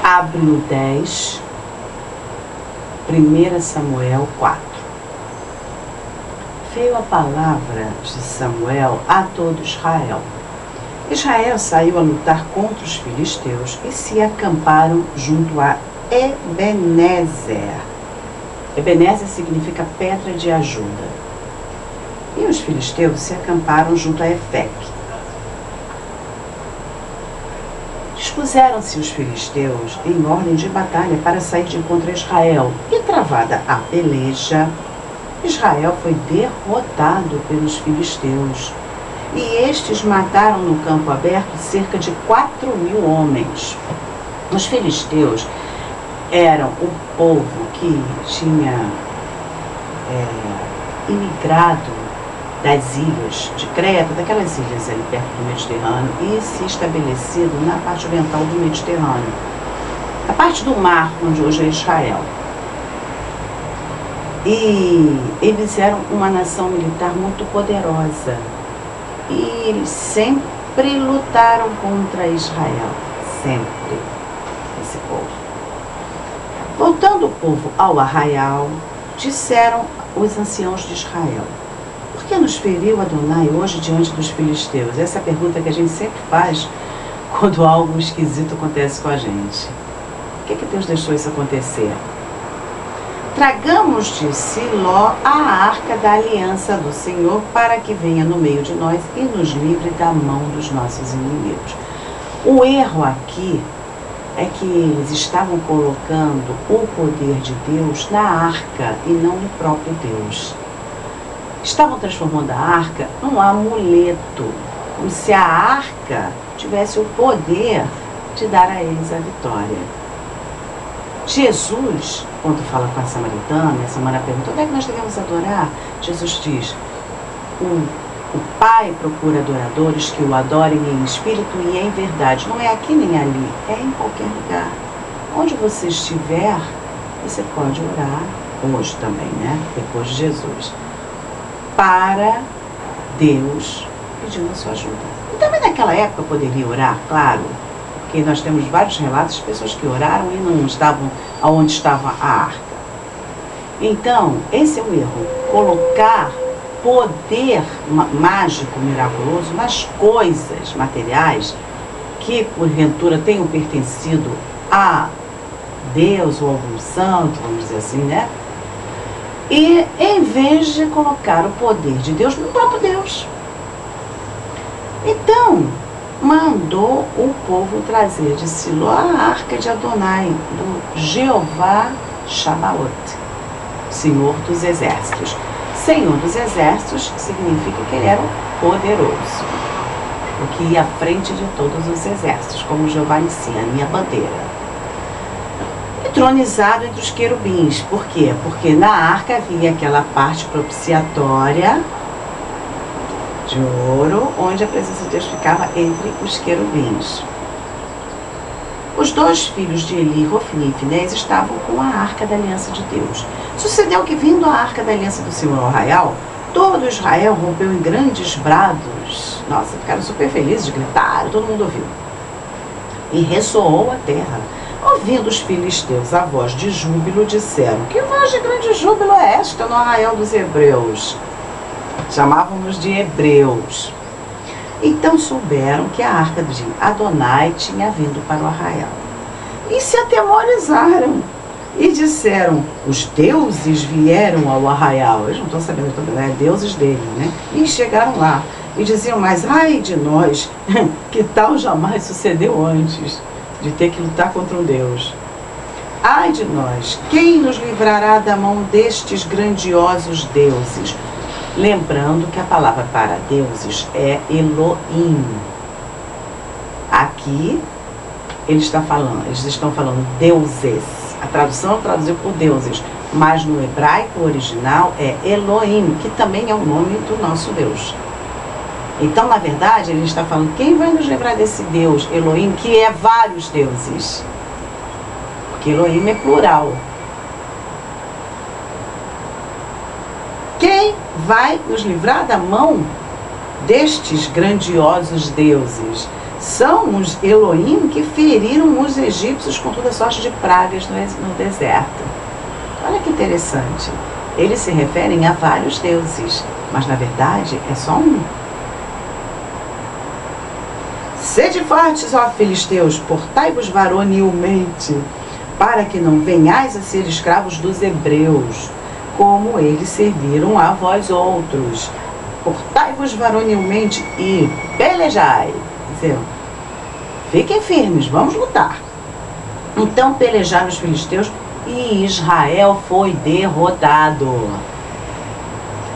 Abre o 10, 1 Samuel 4. Veio a palavra de Samuel a todo Israel. Israel saiu a lutar contra os filisteus e se acamparam junto a Ebenezer. Ebenezer significa pedra de ajuda. E os filisteus se acamparam junto a Efeque. Dispuseram-se os filisteus em ordem de batalha para sair de encontro a Israel. E travada a peleja, Israel foi derrotado pelos filisteus. E estes mataram no campo aberto cerca de 4.000 homens. Os filisteus eram o povo que tinha imigrado das ilhas de Creta, daquelas ilhas ali perto do Mediterrâneo, e se estabelecido na parte oriental do Mediterrâneo, a parte do mar onde hoje é Israel. E eles eram uma nação militar muito poderosa e eles sempre lutaram contra Israel, sempre, esse povo. Voltando o povo ao arraial, disseram os anciãos de Israel: por que nos feriu Adonai hoje diante dos filisteus? Essa é a pergunta que a gente sempre faz quando algo esquisito acontece com a gente. Por que Deus deixou isso acontecer? Tragamos de Siló a arca da aliança do Senhor para que venha no meio de nós e nos livre da mão dos nossos inimigos. O erro aqui é que eles estavam colocando o poder de Deus na arca e não no próprio Deus. Estavam transformando a arca num amuleto, como se a arca tivesse o poder de dar a eles a vitória. Jesus, quando fala com a samaritana pergunta: onde é que nós devemos adorar? Jesus diz: o Pai procura adoradores que o adorem em espírito e em verdade. Não é aqui nem ali, é em qualquer lugar. Onde você estiver, você pode orar, hoje também, né? Depois de Jesus, para Deus pedindo a sua ajuda. E também naquela época poderia orar, claro, porque nós temos vários relatos de pessoas que oraram e não estavam aonde estava a arca. Então, esse é o erro, colocar poder mágico, miraculoso nas coisas materiais que porventura tenham pertencido a Deus ou algum santo, vamos dizer assim, né? E em vez de colocar o poder de Deus no próprio Deus. Então, mandou o povo trazer de Siló a arca de Adonai, do Jeová Shabaoth, Senhor dos Exércitos. Senhor dos Exércitos significa que ele era poderoso, o que ia à frente de todos os exércitos, como Jeová ensina, a minha bandeira. Entronizado entre os querubins. Por quê? Porque na arca havia aquela parte propiciatória de ouro, onde a presença de Deus ficava entre os querubins. Os dois filhos de Eli, Hofni e Finés, estavam com a arca da aliança de Deus. Sucedeu que, vindo a arca da aliança do Senhor ao arraial, todo Israel rompeu em grandes brados. Nossa, ficaram super felizes, gritaram, todo mundo ouviu. E ressoou a terra. Ouvindo os filisteus a voz de júbilo, disseram: que voz de grande júbilo é esta no arraial dos hebreus? Chamavam-nos de hebreus. Então souberam que a arca de Adonai tinha vindo para o arraial. E se atemorizaram e disseram: os deuses vieram ao arraial. Eles não estão sabendo, é deuses deles, né? E chegaram lá e diziam mais: ai de nós, que tal jamais sucedeu antes de ter que lutar contra um Deus. Ai de nós, quem nos livrará da mão destes grandiosos deuses? Lembrando que a palavra para deuses é Elohim. Aqui eles estão falando deuses. A tradução traduziu por deuses, mas no hebraico original é Elohim, que também é o nome do nosso Deus. Então, na verdade, ele está falando: quem vai nos livrar desse Deus, Elohim, que é vários deuses? Porque Elohim é plural. Quem vai nos livrar da mão destes grandiosos deuses? São os Elohim que feriram os egípcios com toda sorte de pragas no deserto. Olha que interessante. Eles se referem a vários deuses, mas na verdade é só um. Sede fortes, ó filisteus, portai-vos varonilmente, para que não venhais a ser escravos dos hebreus, como eles serviram a vós outros. Portai-vos varonilmente e pelejai. Dizendo, fiquem firmes, vamos lutar. Então pelejaram os filisteus e Israel foi derrotado.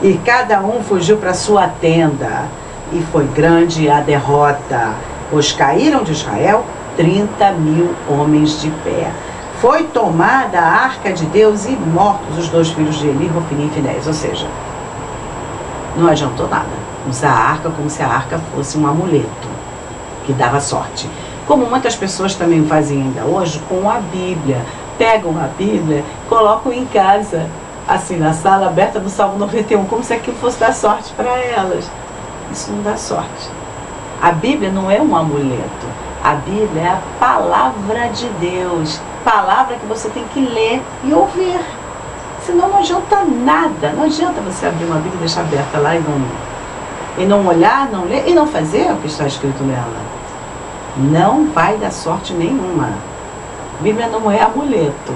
E cada um fugiu para sua tenda, e foi grande a derrota, pois caíram de Israel 30.000 homens de pé. Foi tomada a arca de Deus e mortos os 2 filhos de Eli, Hofni e Finéias. Ou seja, não adiantou nada usar a arca como se a arca fosse um amuleto que dava sorte. Como muitas pessoas também fazem ainda hoje com a Bíblia. Pegam a Bíblia, colocam em casa, assim, na sala aberta do Salmo 91, como se aquilo fosse dar sorte para elas. Isso não dá sorte. A Bíblia não é um amuleto. A Bíblia é a palavra de Deus. Palavra que você tem que ler e ouvir. Senão não adianta nada. Não adianta você abrir uma Bíblia e deixar aberta lá e não olhar, não ler e não fazer o que está escrito nela. Não vai dar sorte nenhuma. A Bíblia não é amuleto,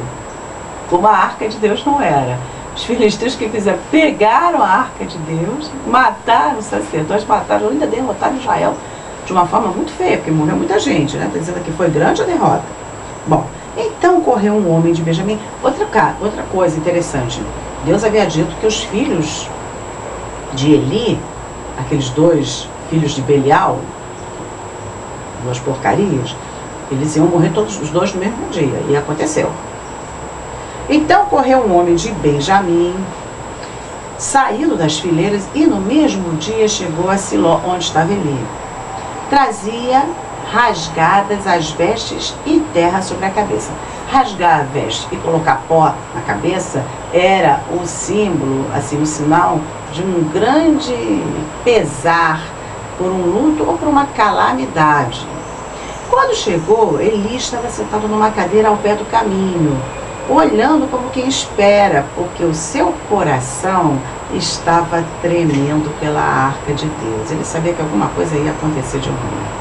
como a arca de Deus não era. Os filisteus que fizeram, pegaram a arca de Deus, mataram os sacerdotes, mataram, ainda derrotaram Israel de uma forma muito feia, porque morreu muita gente, né? Está dizendo que foi grande a derrota. Bom, então correu um homem de Benjamim. Outra coisa interessante, Deus havia dito que os filhos de Eli, aqueles 2 filhos de Belial, 2 porcarias, eles iam morrer todos os 2 no mesmo dia, e aconteceu. Então correu um homem de Benjamim, saindo das fileiras, e no mesmo dia chegou a Siló, onde estava Eli. Trazia rasgadas as vestes e terra sobre a cabeça. Rasgar a veste e colocar pó na cabeça era o símbolo, assim, o sinal de um grande pesar por um luto ou por uma calamidade. Quando chegou, Eli estava sentado numa cadeira ao pé do caminho, olhando como quem espera, porque o seu coração estava tremendo pela arca de Deus. Ele sabia que alguma coisa ia acontecer de ruim.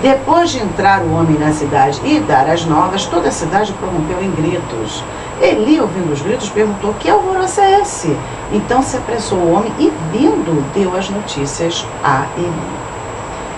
Depois de entrar o homem na cidade e dar as novas, toda a cidade prorrompeu em gritos. Eli, ouvindo os gritos, perguntou: que alvoroço é esse? Então se apressou o homem e, vindo, deu as notícias a Eli.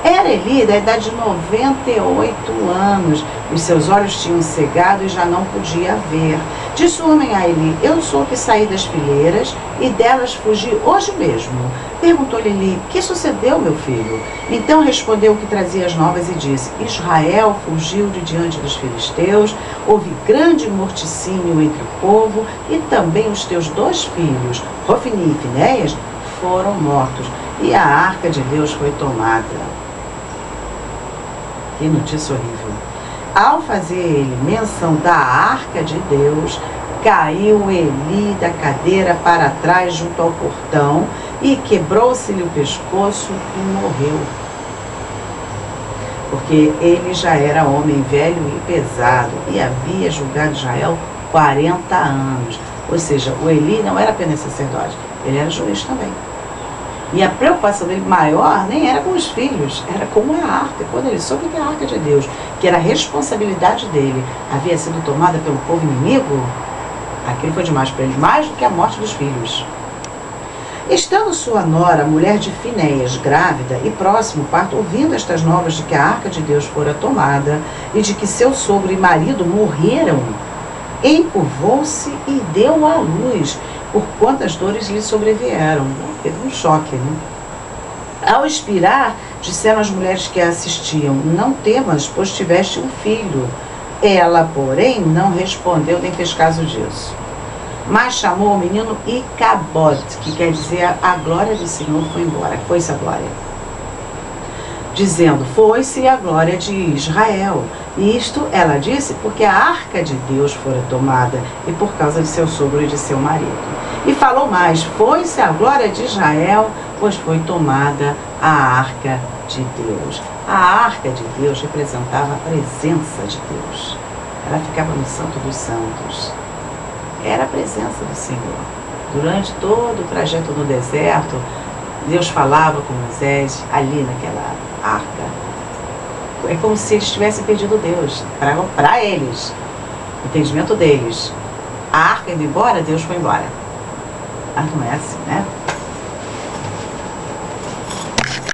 Era Eli da idade de 98 anos, os seus olhos tinham cegado e já não podia ver. Disse o homem a Eli: eu sou o que saí das fileiras e delas fugi hoje mesmo. Perguntou-lhe Eli: que sucedeu, meu filho? Então respondeu o que trazia as novas e disse: Israel fugiu de diante dos filisteus, houve grande morticínio entre o povo, e também os teus 2 filhos, Hofni e Finéias, foram mortos, e a arca de Deus foi tomada. Que notícia horrível. Ao fazer ele menção da arca de Deus, caiu Eli da cadeira para trás junto ao portão e quebrou-se-lhe o pescoço e morreu. Porque ele já era homem velho e pesado e havia julgado Israel 40 anos. Ou seja, o Eli não era apenas sacerdote, ele era juiz também. E a preocupação dele maior nem era com os filhos, era com a arca. Quando ele soube que a arca de Deus, que era a responsabilidade dele, havia sido tomada pelo povo inimigo, aquilo foi demais para ele, mais do que a morte dos filhos. Estando sua nora, mulher de Finéias, grávida e próximo ao parto, ouvindo estas novas de que a arca de Deus fora tomada e de que seu sogro e marido morreram, encurvou-se e deu à luz, por quantas dores lhe sobrevieram. Teve um choque, né? Ao expirar, disseram as mulheres que a assistiam: não temas, pois tiveste um filho. Ela, porém, não respondeu nem fez caso disso. Mas chamou o menino Icabod, que quer dizer a glória do Senhor foi embora. Foi-se a glória. Dizendo: foi-se a glória de Israel. E isto ela disse porque a arca de Deus fora tomada e por causa de seu sogro e de seu marido. E falou mais: foi-se a glória de Israel, pois foi tomada a arca de Deus. A arca de Deus representava a presença de Deus. Ela ficava no Santo dos Santos. Era a presença do Senhor. Durante todo o trajeto no deserto, Deus falava com Moisés ali naquela arca. É como se eles tivessem perdido Deus, para eles, o entendimento deles. A arca indo embora, Deus foi embora. Mas não é assim, né?